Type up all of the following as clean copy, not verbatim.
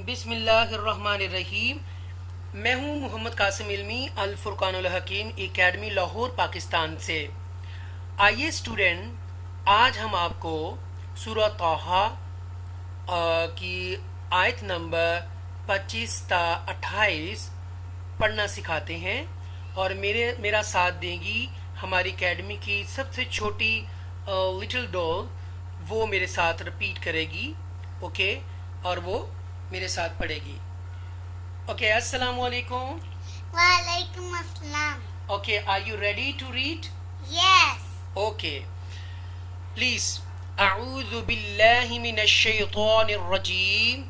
बिस्मिल्लाहिर्रहमानिर्रहीम। मैं हूँ मोहम्मद कासिम इल्मी अल-फुरकान हकीम एकेडमी लाहौर पाकिस्तान से। आइए स्टूडेंट, आज हम आपको सूरह तौहा की आयत नंबर 25 ता 28 पढ़ना सिखाते हैं और मेरा साथ देंगी हमारी एकेडमी की सबसे छोटी लिटिल डॉल। वो मेरे साथ रिपीट करेगी, ओके, और वो मेरे साथ पढ़ेगी। ओके, अस्सलाम वालेकुम। वालेकुम अस्सलाम। Okay, are you ready to read? Yes. Okay, please. अऊज़ु बिल्लाहि मिनश शैतानिर रजीम।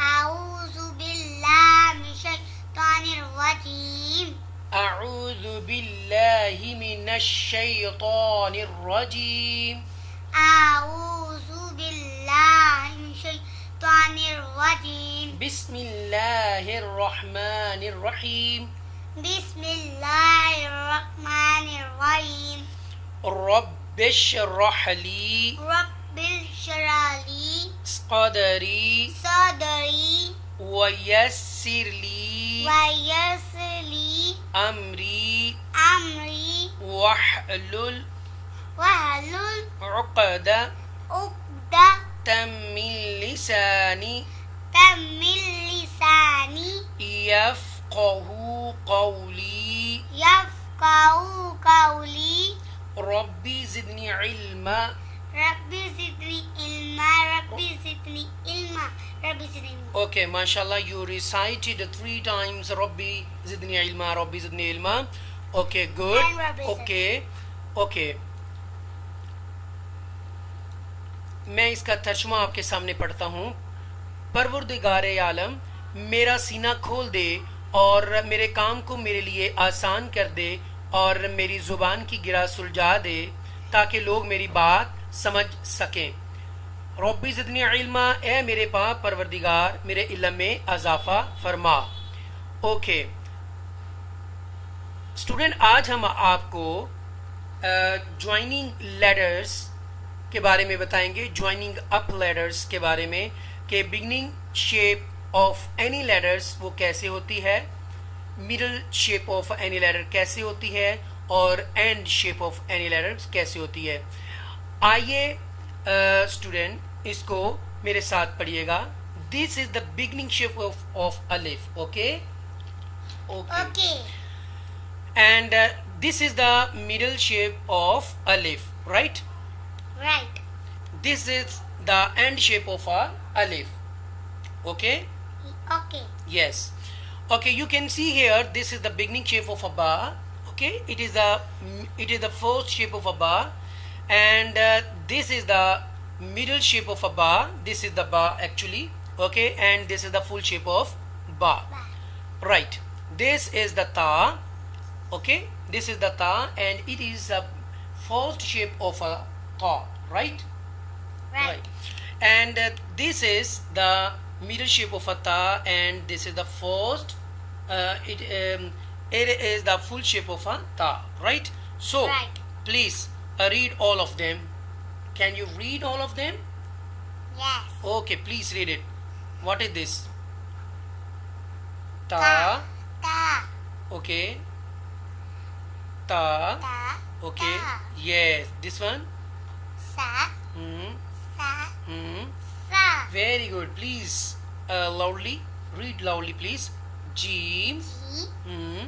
अऊज़ु बिल्लाहि मिनश शैतानिर रजीम। अऊज़ु बिल्लाहि मिनश शैतानिर रजीम। अऊज़ु बिल्लाहि मिनश शैतानिर रजीम। बिस्मिल्लाहिर रहमानिर रहीम। बिस्मिल्लाहिर रहमानिर रहीम। रब्बिश्रह ली रब्बिश्रह ली सदरी सदरी वयस्सिर ली वयस्सिर ली अमरी अमरी वहलुल वहलुल उक़दतम मिन लिसानी लिसानी यफ़क़हू क़ौली यफ़क़हू क़ौली। रब्बी ज़िदनी इल्मा। रब्बी ज़िदनी इल्मा। रब्बी ज़िदनी इल्मा। रब्बी ज़िदनी इल्मा। Okay, mashallah, you recited 3 times Rabbi Zidni Ilma, Rabbi Zidni Ilma. Okay, good. And Rabbi Okay, okay. मैं इसका तर्जुमा आपके सामने पढ़ता हूँ। परवरदिगारे आलम, मेरा सीना खोल दे और मेरे काम को मेरे लिए आसान कर दे और मेरी ज़ुबान की गिरा सुलझा दे ताकि लोग मेरी बात समझ सकें। रब्बी ज़िदनी इल्मा, ए मेरे पाक परवरदिगार, मेरे इल्म में अज़ाफ़ा फरमा। ओके स्टूडेंट, आज हम आपको ज्वाइनिंग लेटर्स के बारे में बताएंगे, ज्वाइनिंग अप लेटर्स के बारे में, कि beginning shape of any letters वो कैसे होती है, middle shape of any letter कैसे होती है और end shape of any letter कैसे होती है। आइए स्टूडेंट, इसको मेरे साथ पढ़िएगा। This is the beginning shape of अलिफ। Okay Okay. And this is the middle shape of अलिफ, right? Right. This is the end shape of a alif. Okay? Okay. Yes. Okay, you can see here this is the beginning shape of a ba. Okay, it is the first shape of a ba, and this is the middle shape of a ba. This is the ba actually. Okay, and this is the full shape of ba. Ba. Right. This is the ta. Okay, this is the ta, and it is the first shape of a ta. Right. Right. And this is the middle shape of a ta, and this is the first it is the full shape of a ta, right? So Right. please read all of them. Can you read all of them? Yes. Okay, please read it. What is this? Ta. Ta. Ta. Okay. Ta. Ta. Okay. Ta. Yes, this one. Sa. Hmm. Sa. Hmm. Sa. Very good. Please loudly read loudly, please. Jeem. Ji. Hmm.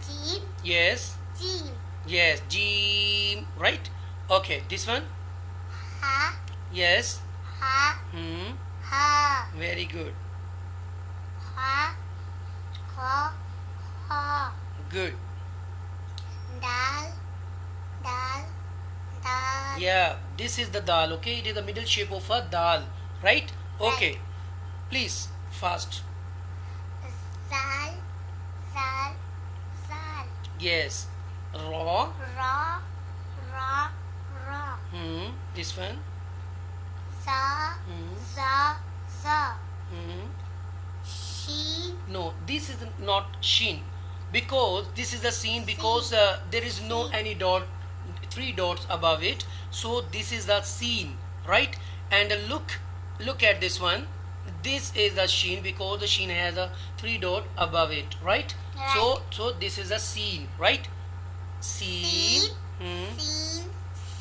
Ji. Yes. Ji. Yes. Jeem. Right. Okay. This one. Ha. Yes. Ha. Hmm. Ha. Very good. Ha. Kha. Ha. Good. Dal. Dal. Dal. Yeah. This is the dal. Okay. It is the middle shape of a dal. Right. Okay. Please fast. Zal. Zal. Zal. Yes. Ra. Ra. Ra. Ra. Hmm. This one. Za. Hmm. Za. Za. Hmm. Sheen. No, this is not shin, because this is the scene, because there is no any dot, 3 dots above it, so this is the scene, right? And look at this one. this is the sheen because the sheen has a three dot above it, right? Right. So this is a scene, right? Scene. Seen. Hmm. Seen.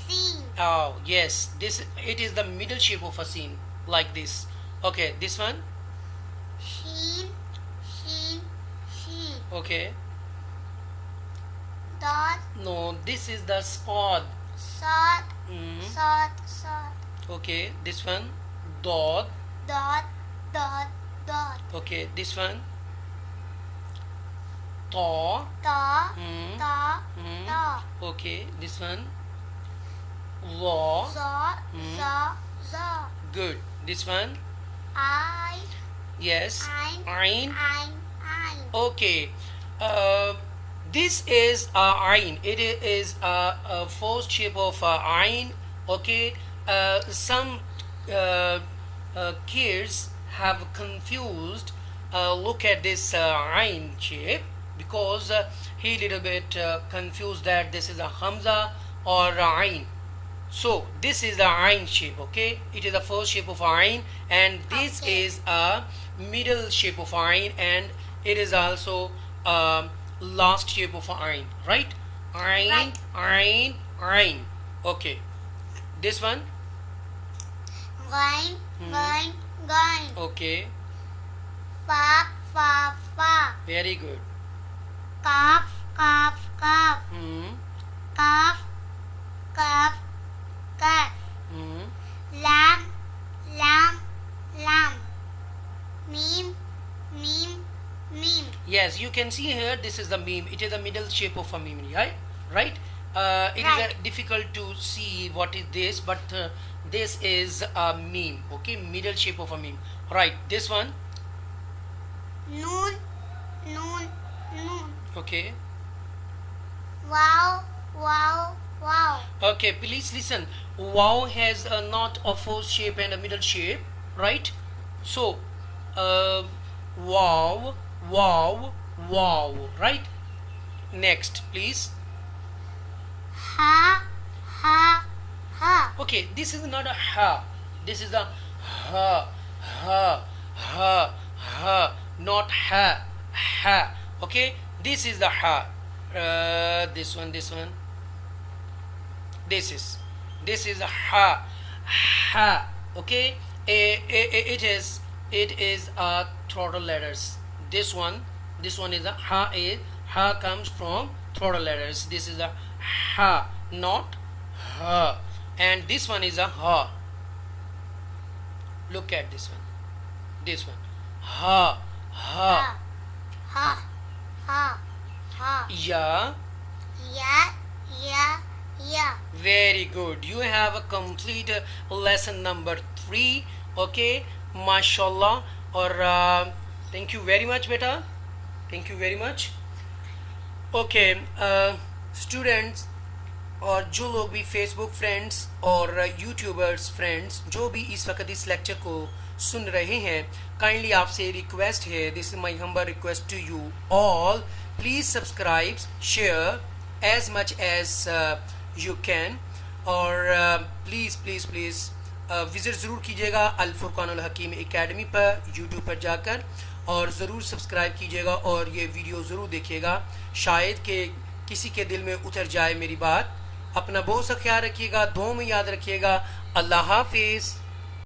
Seen. Oh yes, this it is the middle shape of a scene like this. Okay, this one. Sheen. Sheen. Sheen. Okay. Dot. No, this is the spot. Sod. Hmm. Sod. Sod. Okay, this one. Dot. Dot. Dot. Dot. Okay, this one. Ta. Ta. Hmm. Ta. Hmm. Ta. Okay, this one. Law. Za. Hmm. Za. Za. Good. This one. I. Yes. Ein. Ein. Ein. Ein. Okay. This is Ein. It is a first shape of Ein. Okay. Some kids have confused. Look at this Ein shape because he little bit confused that this is a Hamza or Ein. So this is the Ein shape. Okay, it is the first shape of Ein, and this Okay. is a middle shape of Ein, and it is also last shape of Ein. Right? Ein, Right. Ein, Ein. Okay. This one. Gain. Gain. Gain. Okay. Fa. Fa. Fa. Very good. Kaf. Kaf. Kaf. Hmm. Kaf. Kaf. Kaf. Hmm. Lam. Lam. Lam. Mim. Mim. Mim. Yes, you can see here. This is the meme. It is the middle shape of a meme, right? Right. It is Right. difficult to see what is this, but this is a meme. Okay, middle shape of a meme. Right. This one. Noon. Noon. Noon. Okay. Wow. Wow. Wow. Okay. Please listen. Wow has not a first shape and a middle shape, right? So, wow, wow, wow. Right. Next, please. Ha. Ha. Ha. Okay, this is not a ha. This is a ha, ha, ha, ha, not ha, ha. Okay, this is the ha. This one, this one. This is a ha, ha. Okay, it is a total letters. This one is a ha. Ha comes from total letters. This is a ha, not ha. And this one is a ha. Look at this one. This one. Ha. Ha. Ha. Ha. Ha. Ya. Ya. Ya. Ya. Very good. You have a complete lesson number 3. Okay. Mashallah. Or thank you very much, beta. Thank you very much. Okay. Students और जो लोग भी Facebook friends और YouTubers friends जो भी इस वक्त इस लेक्चर को सुन रहे हैं, काइंडली आपसे रिक्वेस्ट है, this is my humble request to you all, please subscribe, share as much as you can, और प्लीज़ प्लीज़ प्लीज़ विज़िट ज़रूर कीजिएगा अल फुरकान अल हकीम एकेडमी पर यूट्यूब पर जाकर, और ज़रूर सब्सक्राइब कीजिएगा और ये वीडियो ज़रूर देखिएगा, शायद कि किसी के दिल में उतर जाए मेरी बात। अपना बहुत सा ख्याल रखिएगा, दुआ में याद रखिएगा। अल्लाह हाफिज़।